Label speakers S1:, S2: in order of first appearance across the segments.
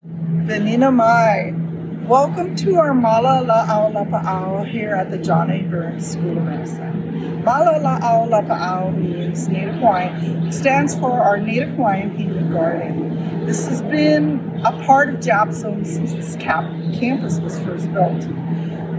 S1: Venina Mai. Welcome to our Māla La'au Lapa'au here at the John A. Burns School of Medicine. Māla La'au Lapa'au means Native Hawaiian. It stands for our Native Hawaiian Healing Garden. This has been a part of JABSOM since this campus was first built.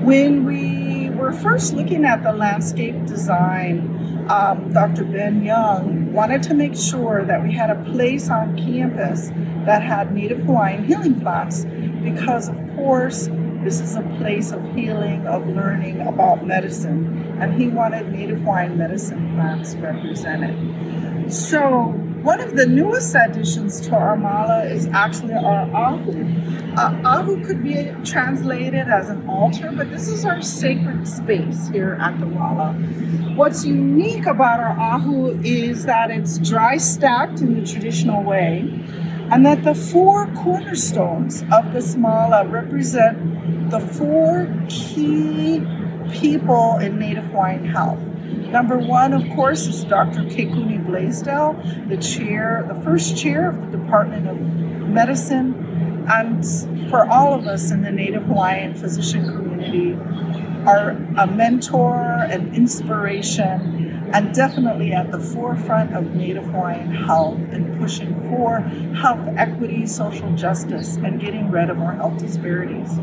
S1: When we were first looking at the landscape design, Dr. Ben Young wanted to make sure that we had a place on campus that had Native Hawaiian healing plants because, of course, this is a place of healing, of learning about medicine, and he wanted Native Hawaiian medicine plants represented. So one of the newest additions to our Māla is actually our ahu. Ahu could be translated as an altar, but this is our sacred space here at the Māla. What's unique about our ahu is that it's dry stacked in the traditional way, and that the four cornerstones of this Māla represent the four key people in Native Hawaiian health. Number one, of course, is Dr. Kekuni Blaisdell, the first chair of the Department of Medicine, and for all of us in the Native Hawaiian physician community, are a mentor, an inspiration, and definitely at the forefront of Native Hawaiian health and pushing for health equity, social justice, and getting rid of our health disparities.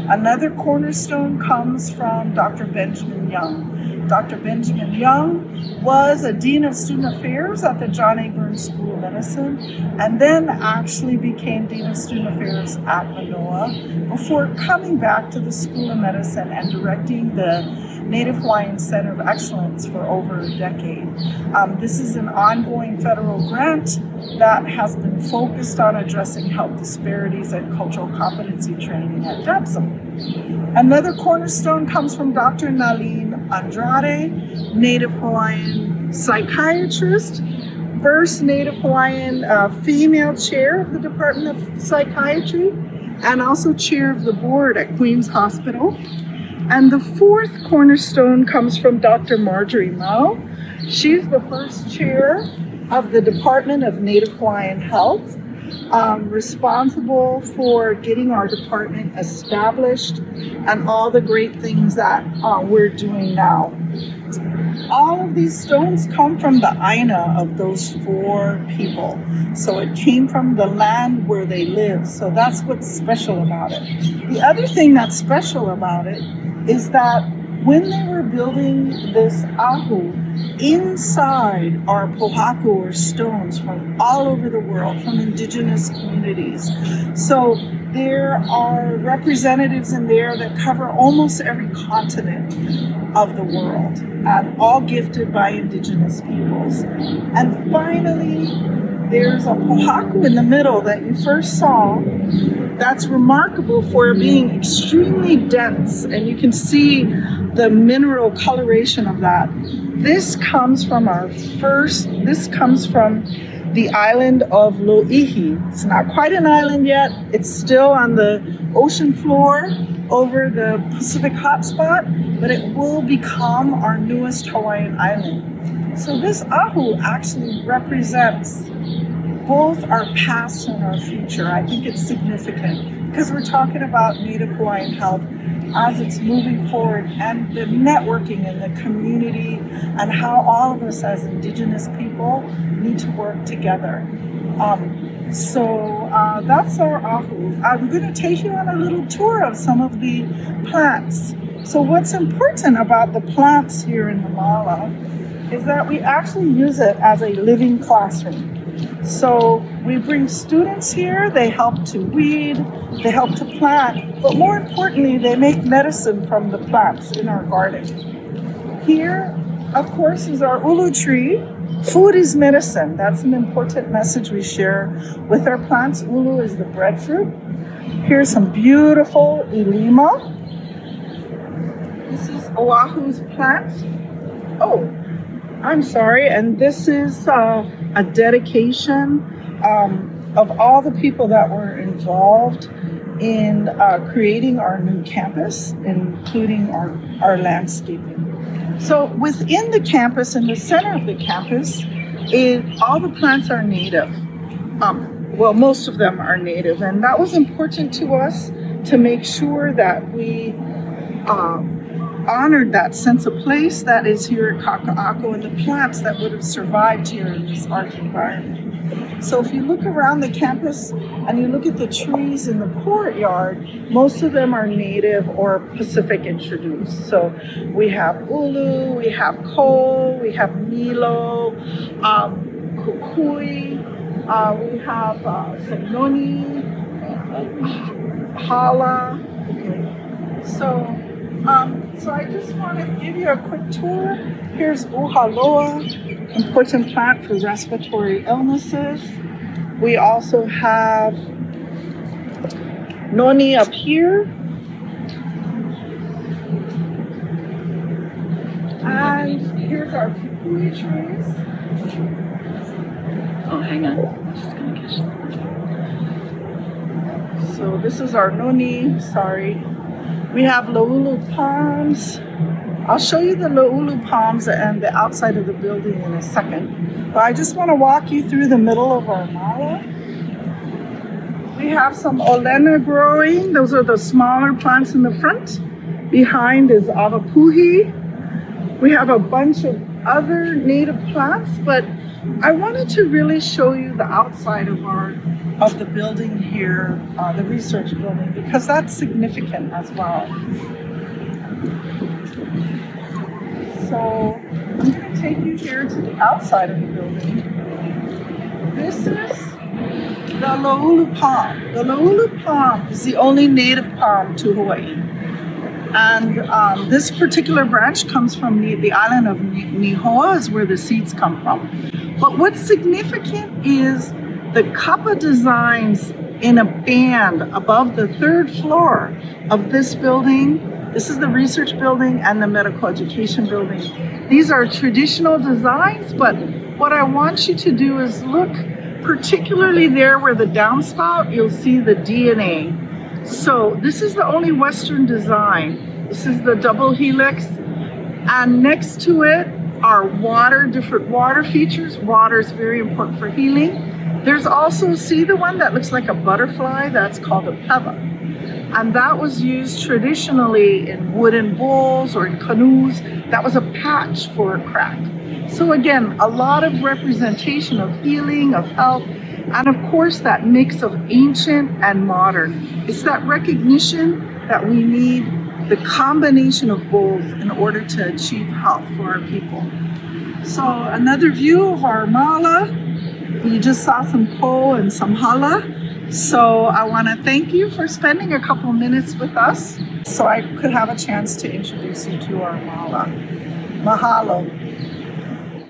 S1: Another cornerstone comes from Dr. Benjamin Young. Dr. Benjamin Young was a Dean of Student Affairs at the John A. Burns School of Medicine, and then actually became Dean of Student Affairs at Manoa before coming back to the School of Medicine and directing the Native Hawaiian Center of Excellence for over a decade. This is an ongoing federal grant that has been focused on addressing health disparities and cultural competency training at JABSOM. Another cornerstone comes from Dr. Nalin Andrade, Native Hawaiian psychiatrist, first Native Hawaiian female chair of the Department of Psychiatry, and also chair of the board at Queen's Hospital. And the fourth cornerstone comes from Dr. Marjorie Mao. She's the first chair of the Department of Native Hawaiian Health, responsible for getting our department established and all the great things that we're doing now. All of these stones come from the Aina of those four people. So it came from the land where they live. So that's what's special about it. The other thing that's special about it is that when they were building this ahu, inside are pohaku or stones from all over the world, from indigenous communities. So there are representatives in there that cover almost every continent of the world, and all gifted by indigenous peoples. And finally, there's a pohaku in the middle that you first saw that's remarkable for being extremely dense, and you can see the mineral coloration of that. This comes from the island of Lo'ihi. It's not quite an island yet. It's still on the ocean floor over the Pacific hotspot, but it will become our newest Hawaiian island. So this ahu actually represents both our past and our future. I think it's significant because we're talking about Native Hawaiian health as it's moving forward, and the networking in the community, and how all of us as indigenous people need to work together. So that's our ahu. I'm going to take you on a little tour of some of the plants. So what's important about the plants here in the Māla is that we actually use it as a living classroom. So we bring students here, they help to weed, they help to plant, but more importantly, they make medicine from the plants in our garden. Here, of course, is our ulu tree. Food is medicine. That's an important message we share with our plants. Ulu is the breadfruit. Here's some beautiful ilima. This is Oahu's plant. Oh, I'm sorry, and this is a dedication of all the people that were involved in creating our new campus, including our landscaping. So within the campus, in the center of the campus, all the plants are native. well, most of them are native, and that was important to us to make sure that we honored that sense of place that is here at Kakaʻako and the plants that would have survived here in this art environment. So if you look around the campus and you look at the trees in the courtyard, most of them are native or Pacific introduced. So we have ulu, we have ko, we have milo, kukui, we have some noni, hala. Okay. So I just want to give you a quick tour. Here's uhaloa, important plant for respiratory illnesses. We also have noni up here. And here's our kukui trees.
S2: Oh, hang on. I'm just going to catch that.
S1: So this is our noni, sorry. We have laulu palms. I'll show you the laulu palms and the outside of the building in a second. But I just want to walk you through the middle of our Māla. We have some olena growing. Those are the smaller plants in the front. Behind is avapuhi. We have a bunch of other native plants, but I wanted to really show you the outside of the building here, the research building, because that's significant as well. So I'm going to take you here to the outside of the building. This is the laulu palm. The laulu palm is the only native palm to Hawaii. And this particular branch comes from the island of Nihoa, is where the seeds come from. But what's significant is the kapa designs in a band above the third floor of this building. This is the research building and the medical education building. These are traditional designs, but what I want you to do is look particularly there where the downspout, you'll see the DNA. So this is the only Western design. This is the double helix, and next to it are different water features. Water is very important for healing. There's also, see the one that looks like a butterfly? That's called a peva. And that was used traditionally in wooden bowls or in canoes. That was a patch for a crack. So again, a lot of representation of healing, of health, and of course that mix of ancient and modern. It's that recognition that we need the combination of both in order to achieve health for our people. So another view of our Māla. You just saw some ko and some hala. So I want to thank you for spending a couple minutes with us so I could have a chance to introduce you to our Māla. Mahalo.